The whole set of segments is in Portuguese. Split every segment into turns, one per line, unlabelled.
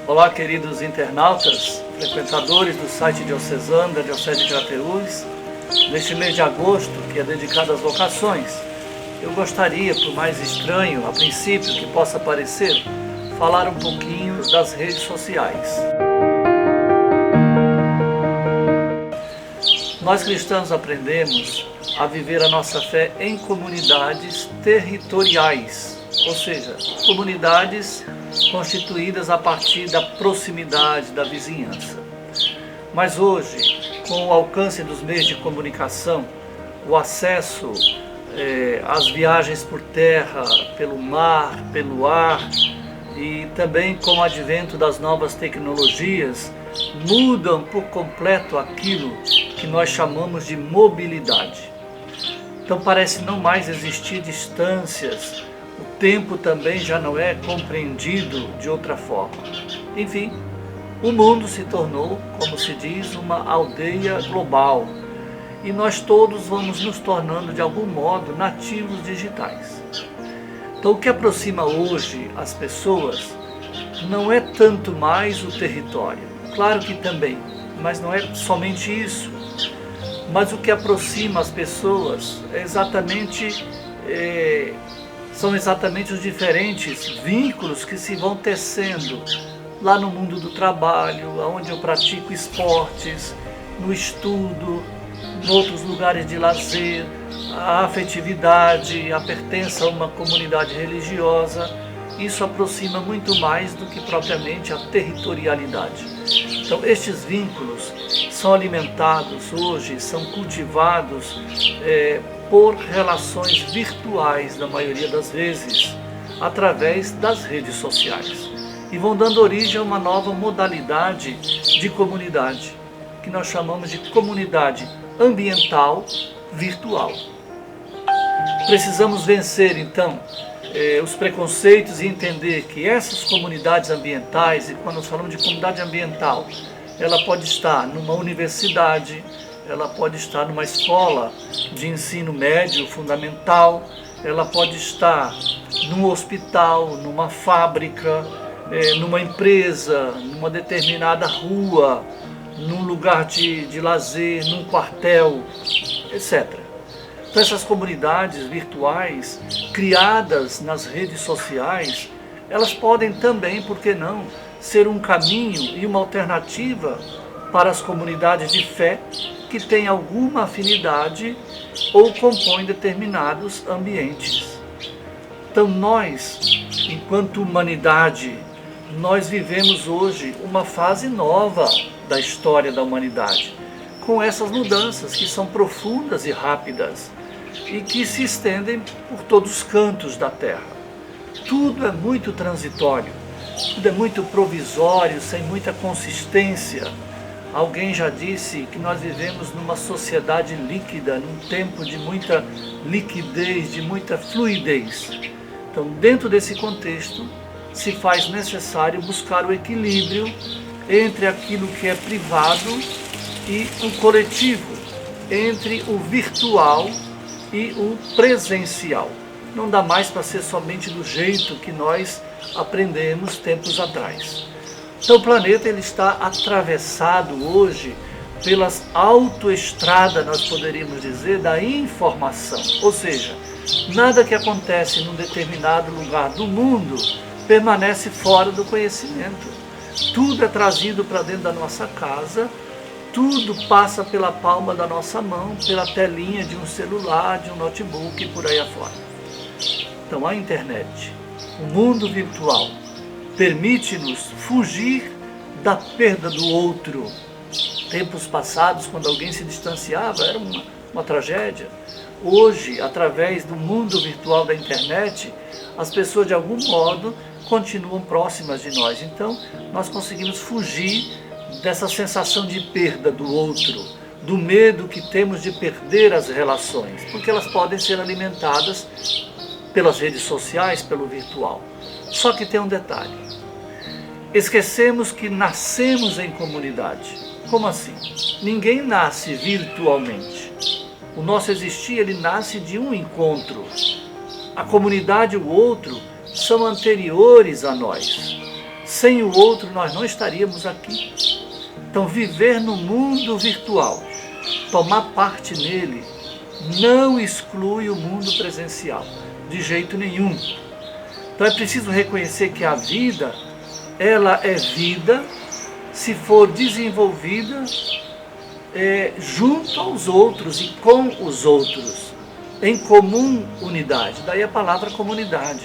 Olá, queridos internautas, frequentadores do site diocesano da Diocese de Crateús. Neste mês de agosto, que é dedicado às vocações, eu gostaria, por mais estranho a princípio que possa parecer, falar um pouquinho das redes sociais. Nós cristãos aprendemos a viver a nossa fé em comunidades territoriais, ou seja, comunidades constituídas a partir da proximidade, da vizinhança. Mas hoje, com o alcance dos meios de comunicação, o acesso às viagens por terra, pelo mar, pelo ar, e também com o advento das novas tecnologias, mudam por completo aquilo que nós chamamos de mobilidade. Então parece não mais existir distâncias, o tempo também já não é compreendido de outra forma. Enfim, o mundo se tornou, como se diz, uma aldeia global, e nós todos vamos nos tornando de algum modo nativos digitais. Então o que aproxima hoje as pessoas não é tanto mais o território, claro que também, mas não é somente isso. Mas o que aproxima as pessoas são exatamente os diferentes vínculos que se vão tecendo lá no mundo do trabalho, onde eu pratico esportes, no estudo, em outros lugares de lazer, a afetividade, a pertença a uma comunidade religiosa. Isso aproxima muito mais do que propriamente a territorialidade. Então estes vínculos são alimentados hoje, são cultivados por relações virtuais, na maioria das vezes, através das redes sociais. E vão dando origem a uma nova modalidade de comunidade, que nós chamamos de comunidade ambiental virtual. Precisamos vencer, então, os preconceitos e entender que essas comunidades ambientais, e quando nós falamos de comunidade ambiental, ela pode estar numa universidade, ela pode estar numa escola de ensino médio fundamental, ela pode estar num hospital, numa fábrica, numa empresa, numa determinada rua, num lugar de lazer, num quartel, etc. Então essas comunidades virtuais, criadas nas redes sociais, elas podem também, por que não, ser um caminho e uma alternativa para as comunidades de fé que têm alguma afinidade ou compõem determinados ambientes. Então nós, enquanto humanidade, nós vivemos hoje uma fase nova da história da humanidade, com essas mudanças que são profundas e rápidas e que se estendem por todos os cantos da Terra. Tudo é muito transitório, tudo é muito provisório, sem muita consistência. Alguém já disse que nós vivemos numa sociedade líquida, num tempo de muita liquidez, de muita fluidez. Então, dentro desse contexto, se faz necessário buscar o equilíbrio entre aquilo que é privado e o coletivo, entre o virtual e o presencial. Não dá mais para ser somente do jeito que nós aprendemos tempos atrás. Então o planeta ele está atravessado hoje pelas autoestradas, nós poderíamos dizer, da informação. Ou seja, nada que acontece num determinado lugar do mundo permanece fora do conhecimento. Tudo é trazido para dentro da nossa casa, tudo passa pela palma da nossa mão, pela telinha de um celular, de um notebook e por aí afora. Então a internet, o mundo virtual, permite-nos fugir da perda do outro. Tempos passados, quando alguém se distanciava, era uma tragédia. Hoje, através do mundo virtual da internet, as pessoas de algum modo continuam próximas de nós. Então, nós conseguimos fugir dessa sensação de perda do outro, do medo que temos de perder as relações, porque elas podem ser alimentadas pelas redes sociais, pelo virtual. Só que tem um detalhe. Esquecemos que nascemos em comunidade. Como assim? Ninguém nasce virtualmente. O nosso existir, ele nasce de um encontro. A comunidade e o outro são anteriores a nós. Sem o outro nós não estaríamos aqui. Então viver no mundo virtual, tomar parte nele, não exclui o mundo presencial, de jeito nenhum. Então é preciso reconhecer que a vida, ela é vida se for desenvolvida junto aos outros e com os outros, em comum unidade. Daí a palavra comunidade.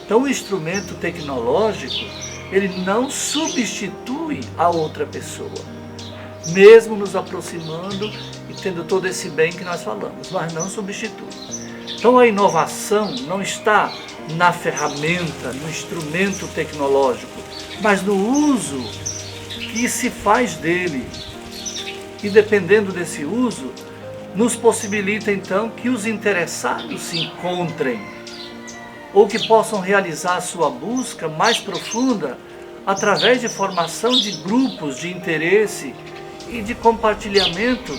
Então o instrumento tecnológico, ele não substitui a outra pessoa, mesmo nos aproximando e tendo todo esse bem que nós falamos, mas não substitui. Então a inovação não está na ferramenta, no instrumento tecnológico, mas no uso que se faz dele. E dependendo desse uso, nos possibilita então que os interessados se encontrem, ou que possam realizar a sua busca mais profunda através de formação de grupos de interesse e de compartilhamento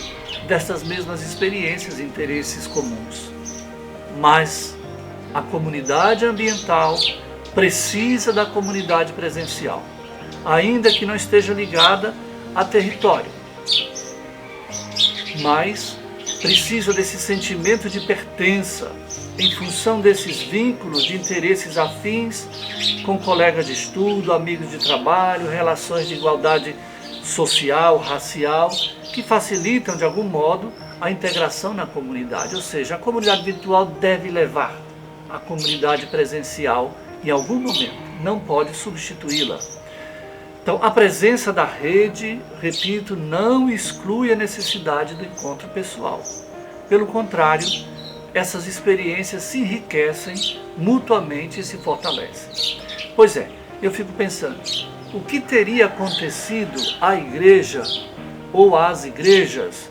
dessas mesmas experiências e interesses comuns. Mas a comunidade ambiental precisa da comunidade presencial, ainda que não esteja ligada a território, mas precisa desse sentimento de pertença, em função desses vínculos de interesses afins com colegas de estudo, amigos de trabalho, relações de igualdade social, racial, que facilitam de algum modo a integração na comunidade. Ou seja, a comunidade virtual deve levar a comunidade presencial em algum momento, não pode substituí-la. Então, a presença da rede, repito, não exclui a necessidade do encontro pessoal. Pelo contrário, essas experiências se enriquecem mutuamente e se fortalecem. Pois é, eu fico pensando, o que teria acontecido à igreja ou às igrejas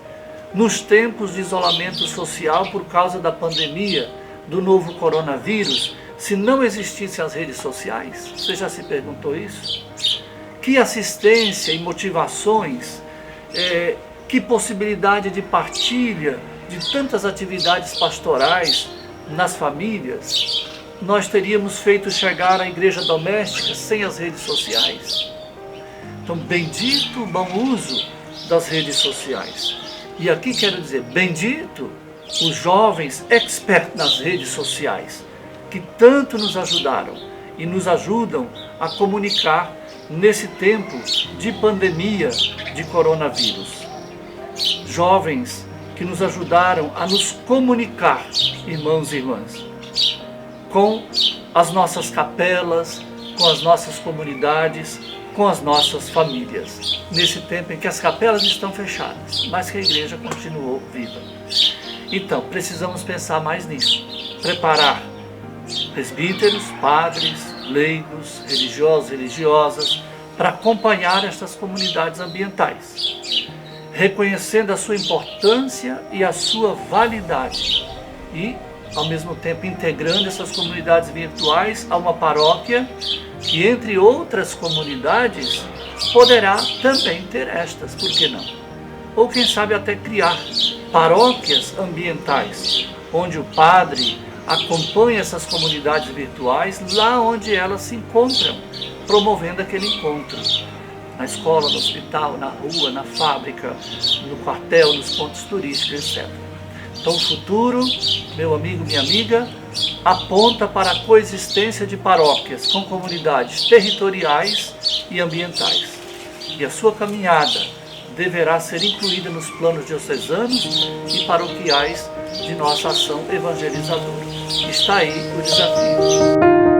nos tempos de isolamento social por causa da pandemia do novo coronavírus, se não existissem as redes sociais? Você já se perguntou isso? Que assistência e motivações, que possibilidade de partilha de tantas atividades pastorais nas famílias nós teríamos feito chegar à igreja doméstica sem as redes sociais? Então, bendito o bom uso das redes sociais. E aqui quero dizer, bendito os jovens expertos nas redes sociais, que tanto nos ajudaram e nos ajudam a comunicar nesse tempo de pandemia de coronavírus. Jovens que nos ajudaram a nos comunicar, irmãos e irmãs, com as nossas capelas, com as nossas comunidades, com as nossas famílias, nesse tempo em que as capelas estão fechadas, mas que a igreja continuou viva. Então, precisamos pensar mais nisso, preparar presbíteros, padres, leigos, religiosos, religiosas, para acompanhar estas comunidades ambientais, reconhecendo a sua importância e a sua validade e, ao mesmo tempo, integrando essas comunidades virtuais a uma paróquia que, entre outras comunidades, poderá também ter estas, por que não? Ou quem sabe até criar paróquias ambientais, onde o padre acompanha essas comunidades virtuais lá onde elas se encontram, promovendo aquele encontro. Na escola, no hospital, na rua, na fábrica, no quartel, nos pontos turísticos, etc. Então o futuro, meu amigo, minha amiga, aponta para a coexistência de paróquias com comunidades territoriais e ambientais. E a sua caminhada deverá ser incluída nos planos diocesanos e paroquiais de nossa ação evangelizadora. Está aí o desafio.